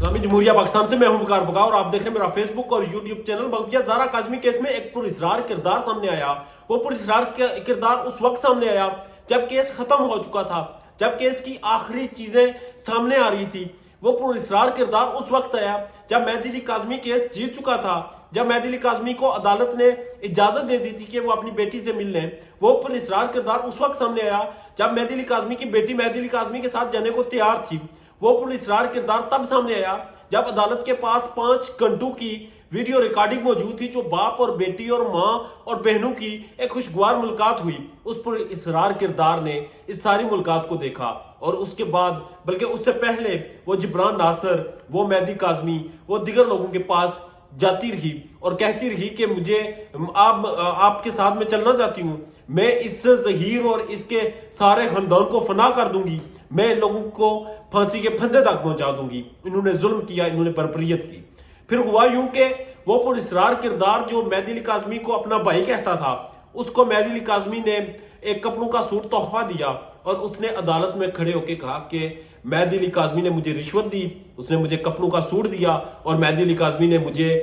इस्लामी जमहूरिया पाकिस्तान से मैं हूं वकार बगा और आप देख रहे हैं मेरा फेसबुक और यूट्यूब चैनल। मगफिया ज़ारा काज़मी केस में एक पुरइसरार किरदार सामने आया। वो पुरइसरार किरदार उस वक्त सामने आया जब केस खत्म हो चुका था, जब केस की आखिरी चीजें सामने आ रही थी। वो पुरइसरार किरदार उस वक्त आया जब मेहदी अली काज़मी केस जीत चुका था, जब मेहदी अली काज़मी को अदालत ने इजाजत दे दी थी कि वो अपनी बेटी से मिल लें। वो पुरइसरार किरदार उस वक्त सामने आया जब मेहदी अली काज़मी की बेटी मेहदी अली काज़मी के साथ जाने को तैयार थी। वो पुरइसरार किरदार तब सामने आया जब अदालत के पास 5 घंटों की वीडियो रिकॉर्डिंग मौजूद थी, जो बाप और बेटी और माँ और बहनों की एक खुशगवार मुलाकात हुई। उस पुरइसरार किरदार ने इस सारी मुलाकात को देखा और उसके बाद, बल्कि उससे पहले, वो जिब्रान नासर, वो मेहदी काज़मी, वो दिगर लोगों के पास जाती रही और कहती रही कि मुझे आपके साथ में चलना चाहती हूँ, मैं इस ज़हीर और इसके सारे खानदान को फना कर दूंगी, मैं लोगों को फांसी के फंदे तक पहुंचा दूंगी। इन्होंने जुल्म किया, इन्होंने बर्बरियत की। फिर हुआ यूं कि वो पुरइसरार किरदार जो मेहदी अली काज़मी को अपना भाई कहता था, उसको मेहदी अली काज़मी ने एक कपड़ों का सूट तोहफा दिया और उसने अदालत में खड़े होकर कहा कि मेहदी अली काज़मी ने मुझे रिश्वत दी, उसने मुझे कपड़ों का सूट दिया और मेहदी अली काज़मी ने मुझे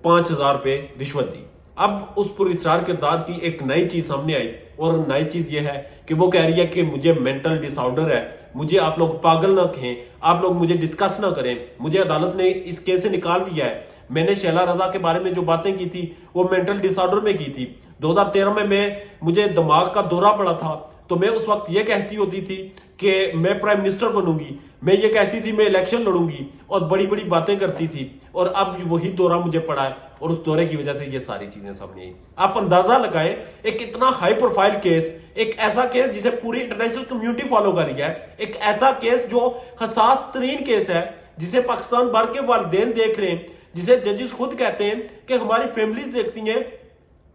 5000 रुपये रिश्वत दी। अब उस पुरइसरार किरदार की एक नई चीज सामने आई और नई चीज ये है कि वो कह रही है कि मुझे मेंटल डिसऑर्डर है, मुझे आप लोग पागल ना कहें, आप लोग मुझे डिस्कस ना करें, मुझे अदालत ने इस केस से निकाल दिया है। मैंने शैला रजा के बारे में जो बातें की थी वो मेंटल डिसऑर्डर में की थी। 2013 में मुझे दिमाग का दौरा पड़ा था, तो मैं उस वक्त ये कहती होती थी कि मैं प्राइम मिनिस्टर बनूंगी, मैं ये कहती थी मैं इलेक्शन लड़ूंगी और बड़ी बड़ी बातें करती थी, और अब वही दौरा मुझे पड़ा है और उस दौरे की वजह से ये सारी चीजें सामने आई। आप अंदाजा लगाएं, एक इतना हाई प्रोफाइल केस, एक ऐसा केस जिसे पूरी इंटरनेशनल कम्युनिटी फॉलो कर रही है, एक ऐसा केस जो हसास तरीन केस है, जिसे पाकिस्तान भर के वालिदैन देख रहे हैं, जिसे जजेस खुद कहते हैं कि हमारी फैमिलीज देखती हैं,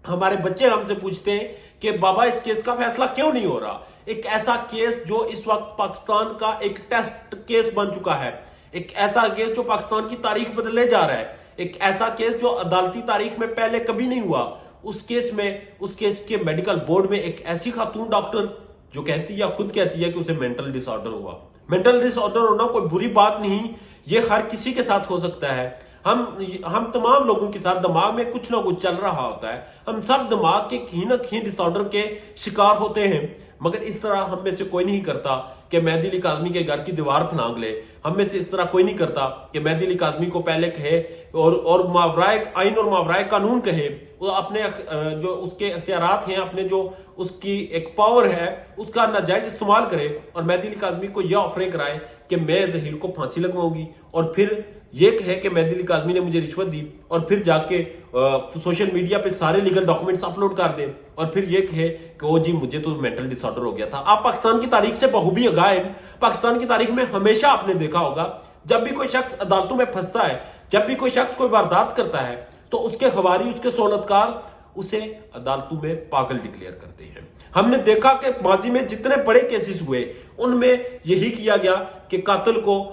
हमारे बच्चे हमसे पूछते हैं कि बाबा इस केस का फैसला क्यों नहीं हो रहा। एक ऐसा केस जो इस वक्त पाकिस्तान का एक टेस्ट केस बन चुका है, एक ऐसा केस जो पाकिस्तान की तारीख बदलने जा रहा है, एक ऐसा केस जो अदालती तारीख में पहले कभी नहीं हुआ। उस केस के मेडिकल बोर्ड में एक ऐसी खातून डॉक्टर जो कहती है, खुद कहती है कि उसे मेंटल डिसऑर्डर हुआ। मेंटल डिसऑर्डर होना कोई बुरी बात नहीं, ये हर किसी के साथ हो सकता है। हम तमाम लोगों के साथ दिमाग में कुछ ना कुछ चल रहा होता है, हम सब दिमाग के कहीं ना कहीं डिसऑर्डर के शिकार होते हैं, मगर इस तरह हम में से कोई नहीं करता कि मेहदी अली काज़मी के घर की दीवार फनांग ले। हम में से इस तरह कोई नहीं करता कि मेहदी अली काज़मी को पहले कहे और मावराए आइन और मावराए कानून कहे, वो अपने जो उसके इख्तियारात हैं, अपने जो उसकी एक पावर है, उसका नाजायज इस्तेमाल करे और मेहदी अली काज़मी को यह ऑफरें कराए कि मैं ज़हीर को फांसी लगवाऊंगी, और फिर ये कहे कि मेहदी अली काज़मी ने मुझे रिश्वत दी, और फिर जाके सोशल मीडिया पे सारे लीगल डॉक्यूमेंट्स अपलोड कर दे, और फिर ये कहे कि ओ जी मुझे तो मेंटल डिसऑर्डर हो गया था। आप पाकिस्तान की तारीख से बखूबी आगाह हैं। पाकिस्तान की तारीख में हमेशा आपने देखा होगा, जब भी कोई शख्स अदालतों में फंसता है, जब भी कोई शख्स कोई वारदात करता है, तो उसके हवारी, उसके सोलतकार उसे अदालतों में पागल डिक्लेयर करते हैं। हमने देखा कि माजी में जितने बड़े केसेस हुए उनमें यही किया गया कि कातिल को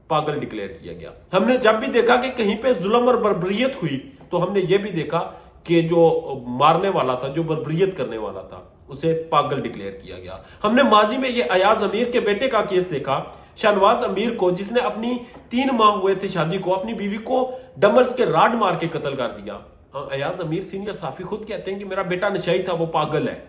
पागल डिक्लेयर किया गया। हमने जब भी देखा कि कहीं पे जुल्म और बर्बरियत हुई, तो हमने ये भी देखा कि जो मारने वाला था, जो बर्बरियत करने वाला था, उसे पागल डिक्लेयर किया गया। हमने माजी में ये अयाज अमीर के बेटे का केस देखा, शाहनवाज अमीर को, जिसने अपनी 3 माह हुए थे शादी को, अपनी बीवी को डंबल्स के राड मार के कत्ल कर दिया। अयाज अमीर सीनियर साफी खुद कहते हैं कि मेरा बेटा नशाई था, वो पागल है।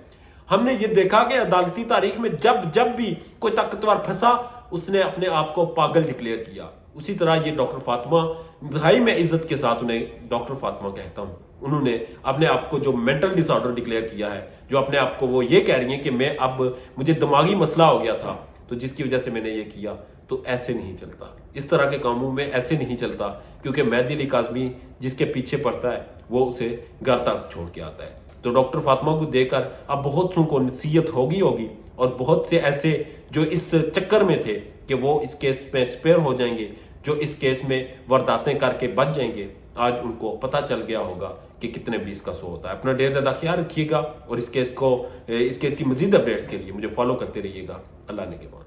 हमने ये देखा कि अदालती तारीख में जब भी कोई ताकतवर फंसा, उसने अपने आप को पागल डिक्लेयर किया। उसी तरह ये डॉक्टर फातिमा, इंतहाई में इज्जत के साथ उन्हें डॉक्टर फातिमा कहता हूं, उन्होंने अपने आप को जो मेंटल डिसऑर्डर डिक्लेयर किया है, जो अपने आप को वो ये कह रही हैं कि मैं अब मुझे दिमागी मसला हो गया था, तो जिसकी वजह से मैंने ये किया, तो ऐसे नहीं चलता। इस तरह के कामों में ऐसे नहीं चलता, क्योंकि मेहदी अली काज़मी जिसके पीछे पड़ता है वो उसे घर तक छोड़ के आता है। तो डॉक्टर फातिमा को देखकर अब बहुत को नसीहत होगी और बहुत से ऐसे जो इस चक्कर में थे कि वो इस केस में स्पेयर हो जाएंगे, जो इस केस में वारदातें करके बच जाएंगे, आज उनको पता चल गया होगा कि कितने 20 का 100 होता है। अपना ढेर ज़्यादा ख्याल रखिएगा और इस केस की मजीद अपडेट्स के लिए मुझे फॉलो करते रहिएगा। अल्लाह ने के बाद।